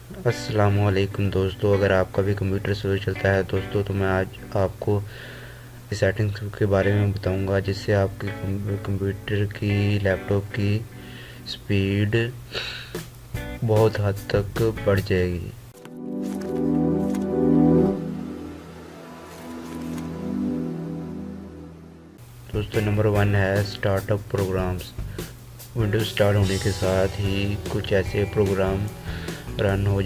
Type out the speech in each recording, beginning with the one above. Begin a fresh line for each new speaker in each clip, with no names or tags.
अस्सलामुअलैकुम दोस्तों, अगर आपका भी कंप्यूटर स्लो चलता है दोस्तों, तो मैं आज आपको इस सेटिंग्स के बारे में बताऊंगा जिससे आपकी कंप्यूटर की लैपटॉप की स्पीड बहुत हद तक बढ़ जाएगी। दोस्तों, नंबर 1 है स्टार्टअप प्रोग्राम्स। विंडोज़ स्टार्ट होने के साथ ही कुछ ऐसे प्रोग्राम स्टार्ट हो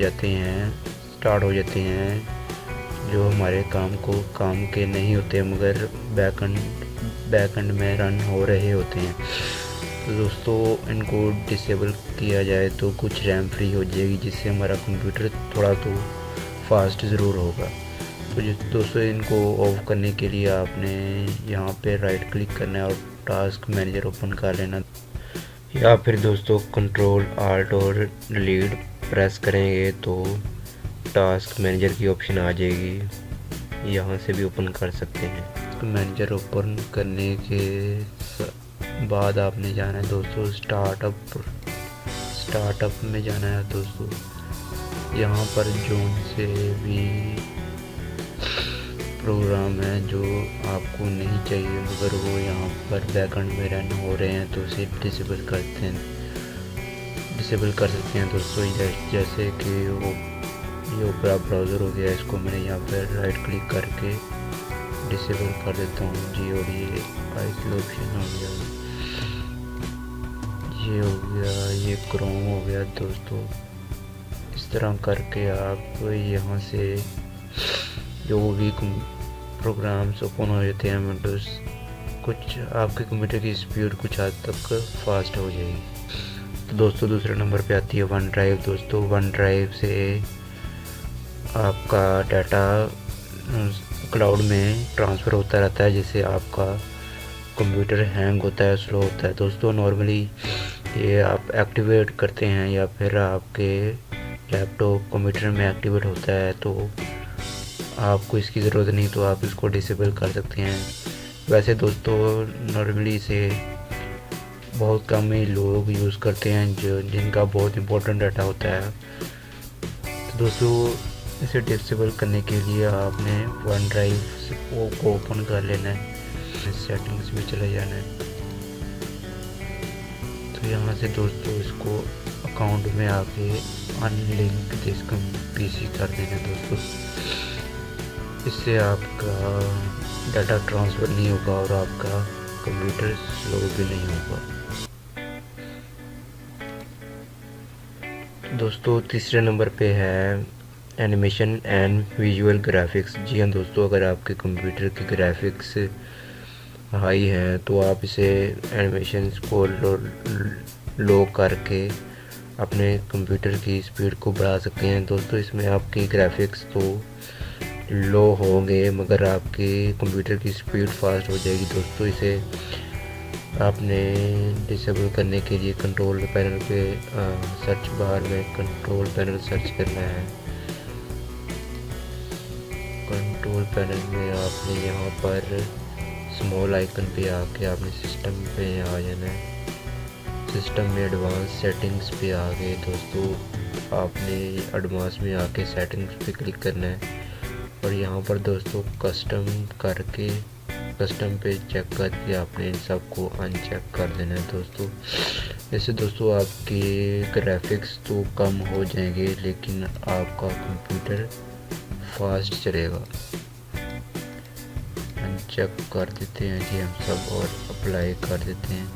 जाते हैं जो हमारे काम के नहीं होते, मगर बैकएंड में रन हो रहे होते हैं। तो दोस्तों, इनको डिसेबल किया जाए तो कुछ रैम फ्री हो जाएगी, जिससे हमारा कंप्यूटर थोड़ा तो फास्ट ज़रूर होगा। तो दोस्तों, इनको ऑफ करने के लिए आपने यहाँ पे राइट क्लिक करना है और टास्क मैनेजर ओपन कर लेना, या फिर दोस्तों कंट्रोल आल्ट और डिलीट प्रेस करेंगे तो टास्क मैनेजर की ऑप्शन आ जाएगी। यहाँ से भी ओपन कर सकते हैं। टास्क मैनेजर ओपन करने के बाद आपने जाना है दोस्तों स्टार्टअप में जाना है दोस्तों। यहाँ पर जोन से भी प्रोग्राम है जो आपको नहीं चाहिए, मगर वो यहाँ पर बैकएंड में रन हो रहे हैं, तो उसे डिसेबल कर सकते हैं दोस्तों। जैसे कि ये ओपरा ब्राउज़र हो गया, इसको मैंने यहाँ पर राइट क्लिक करके डिसेबल कर देता हूँ जी। और ये आईसी ऑप्शन हो गया, ये हो गया, ये क्रोम हो गया दोस्तों। इस तरह करके आप यहाँ से जो भी प्रोग्राम्स ओपन हो जाते हैं विंडोज़, कुछ आपके कंप्यूटर की स्पीड कुछ हद तक फास्ट हो जाएगी। तो दोस्तों, दूसरे नंबर पे आती है वन ड्राइव। दोस्तों, वन ड्राइव से आपका डाटा क्लाउड में ट्रांसफ़र होता रहता है, जिससे आपका कंप्यूटर हैंग होता है, स्लो होता है दोस्तों। नॉर्मली ये आप एक्टिवेट करते हैं या फिर आपके लैपटॉप कंप्यूटर में एक्टिवेट होता है, तो आपको इसकी ज़रूरत नहीं, तो आप इसको डिसेबल कर सकते हैं। वैसे दोस्तों, नॉर्मली इसे बहुत कम ही लोग यूज़ करते हैं जिनका बहुत इंपॉर्टेंट डाटा होता है। तो दोस्तों, इसे डिसेबल करने के लिए आपने वन ड्राइव को ओपन कर लेना है, सेटिंग्स में चले जाना है। तो यहाँ से दोस्तों इसको अकाउंट में आके अनलिंक इसका पीसी कर देना दोस्तों। इससे आपका डाटा ट्रांसफ़र नहीं होगा और आपका कंप्यूटर स्लो भी नहीं होगा। दोस्तों, तीसरे नंबर पे है एनिमेशन एंड विजुअल ग्राफिक्स। जी हाँ दोस्तों, अगर आपके कंप्यूटर की ग्राफिक्स हाई है तो आप इसे एनिमेशंस को लो करके अपने कंप्यूटर की स्पीड को बढ़ा सकते हैं दोस्तों। इसमें आपकी ग्राफिक्स तो लो होंगे, मगर आपके कंप्यूटर की स्पीड फास्ट हो जाएगी दोस्तों। इसे आपने डिसेबल करने के लिए कंट्रोल पैनल पे सर्च बार में कंट्रोल पैनल सर्च करना है। कंट्रोल पैनल में आपने यहाँ पर स्मॉल आइकन पे आके आपने सिस्टम पे आ जाना है। सिस्टम में एडवांस सेटिंग्स पे आ गए दोस्तों, आपने एडवांस में आके सेटिंग्स पे क्लिक करना है और यहाँ पर दोस्तों कस्टम पे चेक करके आपने इन सबको अनचेक कर देना है दोस्तों। ऐसे दोस्तों आपके ग्राफिक्स तो कम हो जाएंगे, लेकिन आपका कंप्यूटर फास्ट चलेगा। अनचेक कर देते हैं जी हम सब और अप्लाई कर देते हैं।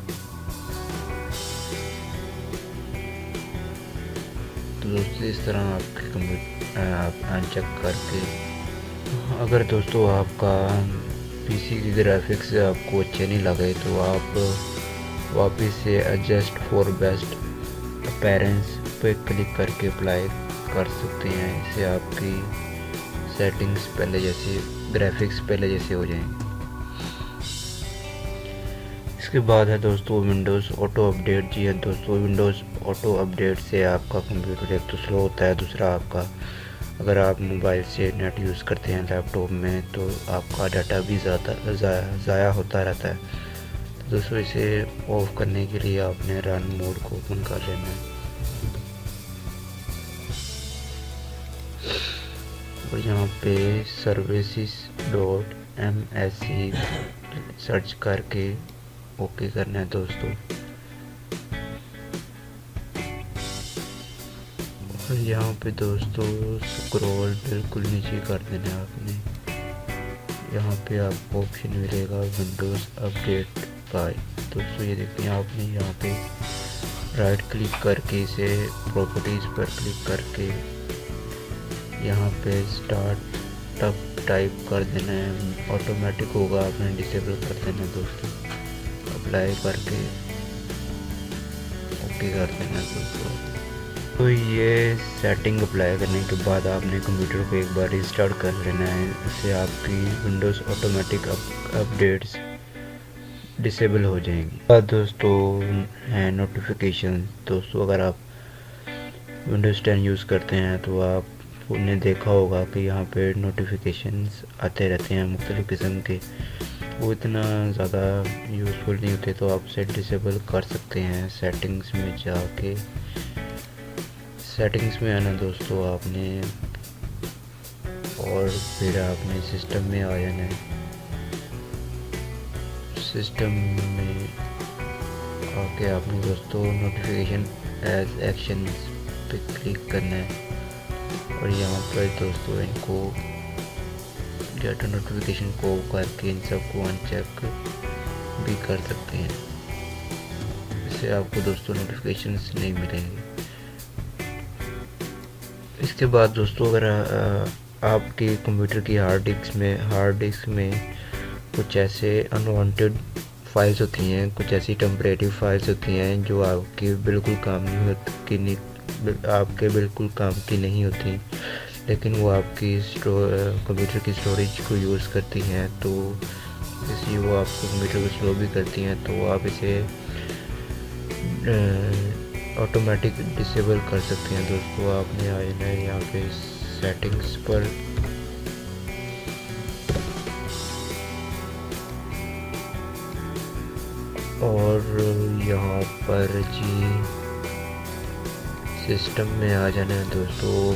तो दोस्तों, इस तरह आपके कंप्यूटर आप अनचेक करके, अगर दोस्तों आपका पीसी की ग्राफिक्स आपको अच्छे नहीं लगे तो आप वापस से एडजस्ट फॉर बेस्ट अपीयरेंस पे क्लिक करके अप्लाई कर सकते हैं। इससे आपकी सेटिंग्स ग्राफिक्स पहले जैसे हो जाएंगे। इसके बाद है दोस्तों विंडोज़ ऑटो अपडेट। जी हाँ दोस्तों, विंडोज़ ऑटो अपडेट से आपका कंप्यूटर एक तो स्लो होता है, दूसरा आपका अगर आप मोबाइल से नेट यूज़ करते हैं लैपटॉप में तो आपका डाटा भी ज़ाया होता रहता है। तो दोस्तों, इसे ऑफ करने के लिए आपने रन मोड को ओपन कर लेना है। और यहाँ पे services.msc सर्च करके ओके करना है दोस्तों। और यहाँ पे दोस्तों स्क्रॉल बिल्कुल नीचे कर देना है आपने। यहाँ पे आपको ऑप्शन मिलेगा विंडोज़ अपडेट बाय। दोस्तों ये देखिए आपने यहाँ पे राइट क्लिक करके इसे प्रॉपर्टीज़ पर क्लिक करके यहाँ पे स्टार्ट टप टाइप कर देना है, ऑटोमेटिक होगा, आपने डिसेबल कर देना है दोस्तों। अप्लाई करके ओके कर देना है दोस्तों। तो ये सेटिंग अप्लाई करने के बाद आपने कंप्यूटर को एक बार रिस्टार्ट कर लेना है, इससे आपकी विंडोज़ ऑटोमेटिक अपडेट्स डिसेबल हो जाएंगी। दोस्तों है नोटिफिकेशन। दोस्तों अगर आप विंडोज़ 10 यूज़ करते हैं तो आपने देखा होगा कि यहाँ पे नोटिफिकेशंस आते रहते हैं मुख्तलिफ़ किस्म के, वो इतना ज़्यादा यूज़फुल नहीं होते, तो आप इसे डिसेबल कर सकते हैं। सेटिंग्स में जाके सेटिंग्स में आना दोस्तों आपने, और फिर आपने सिस्टम में आ जाना है। सिस्टम में आके आपने दोस्तों नोटिफिकेशन एज एक्शंस पे क्लिक करना है, और यहाँ पर दोस्तों इनको डाटा नोटिफिकेशन को करके इन सबको अनचेक भी कर सकते हैं, इससे आपको दोस्तों नोटिफिकेशंस नहीं मिलेंगे। इसके बाद दोस्तों अगर आपके कंप्यूटर की हार्ड डिस्क में कुछ ऐसे अनवांटेड फाइल्स होती हैं, कुछ ऐसी टेम्परेरी फाइल्स होती हैं जो आपके बिल्कुल काम की नहीं होती, लेकिन वो आपकी कंप्यूटर की स्टोरेज को यूज़ करती हैं, तो इसलिए वो आपके कंप्यूटर को स्लो भी करती हैं। तो आप इसे ऑटोमेटिक डिसेबल कर सकते हैं दोस्तों। आपने आ जाना है यहाँ पे सेटिंग्स पर, और यहाँ पर जी सिस्टम में आ जाना है दोस्तों।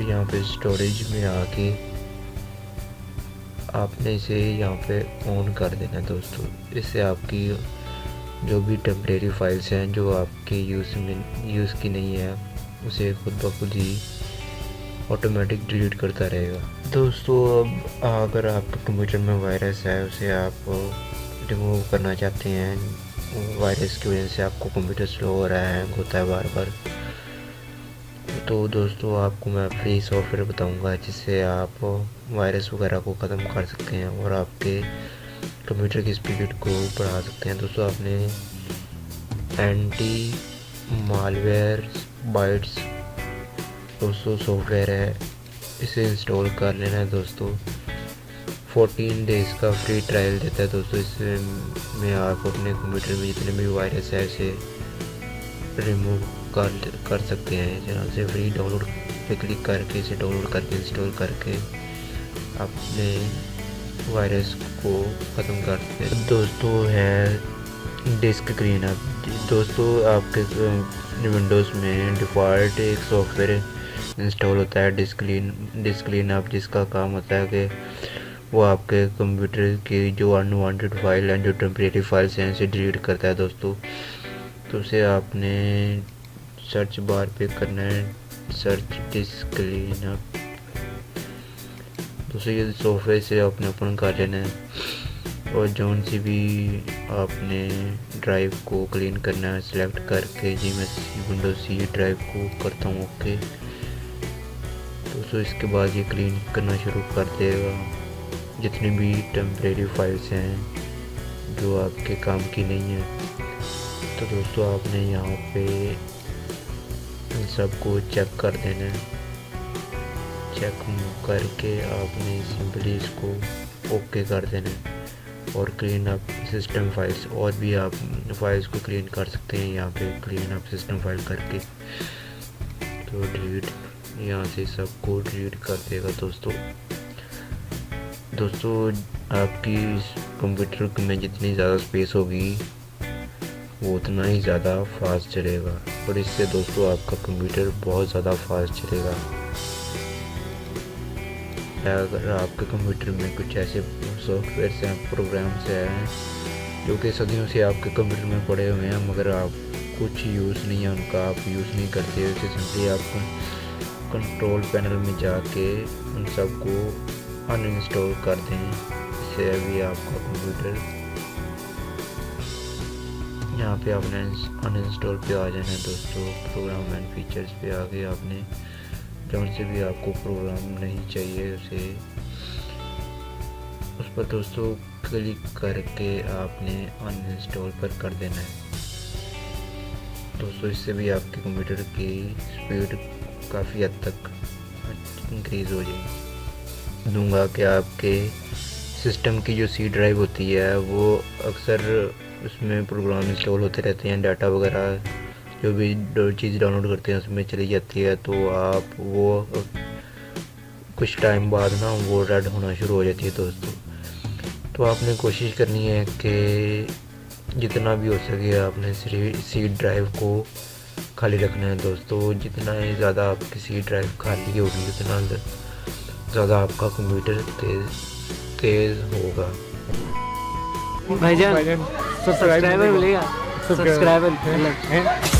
यहाँ पे स्टोरेज में आके आपने इसे यहाँ पे ऑन कर देना है दोस्तों। इससे आपकी जो भी टेम्परेरी फाइल्स हैं जो आपके यूज़ की नहीं है, उसे खुद ब खुद ही ऑटोमेटिक डिलीट करता रहेगा दोस्तों। अब अगर आपके कंप्यूटर में वायरस है, उसे आप रिमूव करना चाहते हैं, वायरस की वजह से आपको कंप्यूटर स्लो हो रहा है, हैंग होता है बार बार, तो दोस्तों आपको मैं फ्री सॉफ्टवेयर बताऊंगा जिससे आप वायरस वगैरह को ख़त्म कर सकते हैं और आपके कंप्यूटर की स्पीड को बढ़ा सकते हैं। दोस्तों आपने एंटी मालवेयर बाइट्स दोस्तों सॉफ्टवेयर है, इसे इंस्टॉल कर लेना है दोस्तों। 14 डेज़ का फ्री ट्रायल देता है दोस्तों। इसमें आप अपने कंप्यूटर में जितने भी वायरस है उसे रिमूव कर सकते हैं। जहाँ से फ्री डाउनलोड पे क्लिक करके इसे डाउनलोड करके इंस्टॉल करके अपने वायरस को ख़त्म कर सकते हैं दोस्तों। है डिस्क क्लीन अप। दोस्तों आपके विंडोज़ में डिफ़ॉल्ट एक सॉफ्टवेयर इंस्टॉल होता है डिस्क क्लीन अप, जिसका काम होता है कि वो आपके कंप्यूटर की जो अनवांटेड फाइल हैं, जो टेम्परेरी फाइल्स हैं, इसे डिलीट करता है दोस्तों। तो उसे आपने सर्च बार पे करना है सर्च डिस्क क्लीन अप। दोस्तों ये सॉफ्टवेयर से आपने ओपन कर लेना है, और जौन सी भी आपने ड्राइव को क्लीन करना है सिलेक्ट करके, जी मैं विंडोज़ सी ड्राइव को करता हूँ ओके। दोस्तों इसके बाद ये क्लीन करना शुरू कर देगा जितनी भी टेम्परेरी फाइल्स हैं जो आपके काम की नहीं है। तो दोस्तों आपने यहाँ पे इन सबको चेक कर देना है। चेक करके आपने सिंपली इसको ओके कर देना है, और क्लीन अप सिस्टम फाइल्स, और भी आप फाइल्स को क्लीन कर सकते हैं यहाँ पे क्लीन अप सिस्टम फाइल करके। तो डिलीट यहाँ से सबको डिलीट कर देगा दोस्तों। आपकी कंप्यूटर में जितनी ज़्यादा स्पेस होगी वो उतना ही ज़्यादा फास्ट चलेगा, और इससे दोस्तों आपका कंप्यूटर बहुत ज़्यादा फास्ट चलेगा। अगर आपके कंप्यूटर में कुछ ऐसे सॉफ्टवेयर हैं, प्रोग्राम्स हैं जो कि सदियों से आपके कंप्यूटर में पड़े हुए हैं मगर आप कुछ यूज़ नहीं है उनका, आप यूज़ नहीं करते, उसे सिंपली आप कंट्रोल पैनल में जाके उन सबको अनइंस्टॉल कर दें। इससे अभी आपका कंप्यूटर यहाँ पे आपने अनइंस्टॉल पे आ जाना है दोस्तों। प्रोग्राम एंड फीचर्स पे आके आपने जौन से भी आपको प्रोग्राम नहीं चाहिए उस पर दोस्तों क्लिक करके आपने अनइंस्टॉल पर कर देना है दोस्तों। इससे भी आपके कंप्यूटर की स्पीड काफ़ी हद तक इंक्रीज़ हो जाएगी। दूंगा कि आपके सिस्टम की जो सी ड्राइव होती है वो अक्सर उसमें प्रोग्राम इंस्टॉल होते रहते हैं, डाटा वगैरह जो भी चीज़ डाउनलोड करते हैं उसमें चली जाती है, तो आप वो कुछ टाइम बाद ना वो रेड होना शुरू हो जाती है दोस्तों। तो आपने कोशिश करनी है कि जितना भी हो सके आपने सी ड्राइव को खाली रखना है दोस्तों। जितना ही ज़्यादा आपकी सी ड्राइव खाली होगी उतना ज़्यादा आपका कंप्यूटर तेज़ होगा।
भाईजान सब्सक्राइबर मिलेगा, सब्सक्राइबर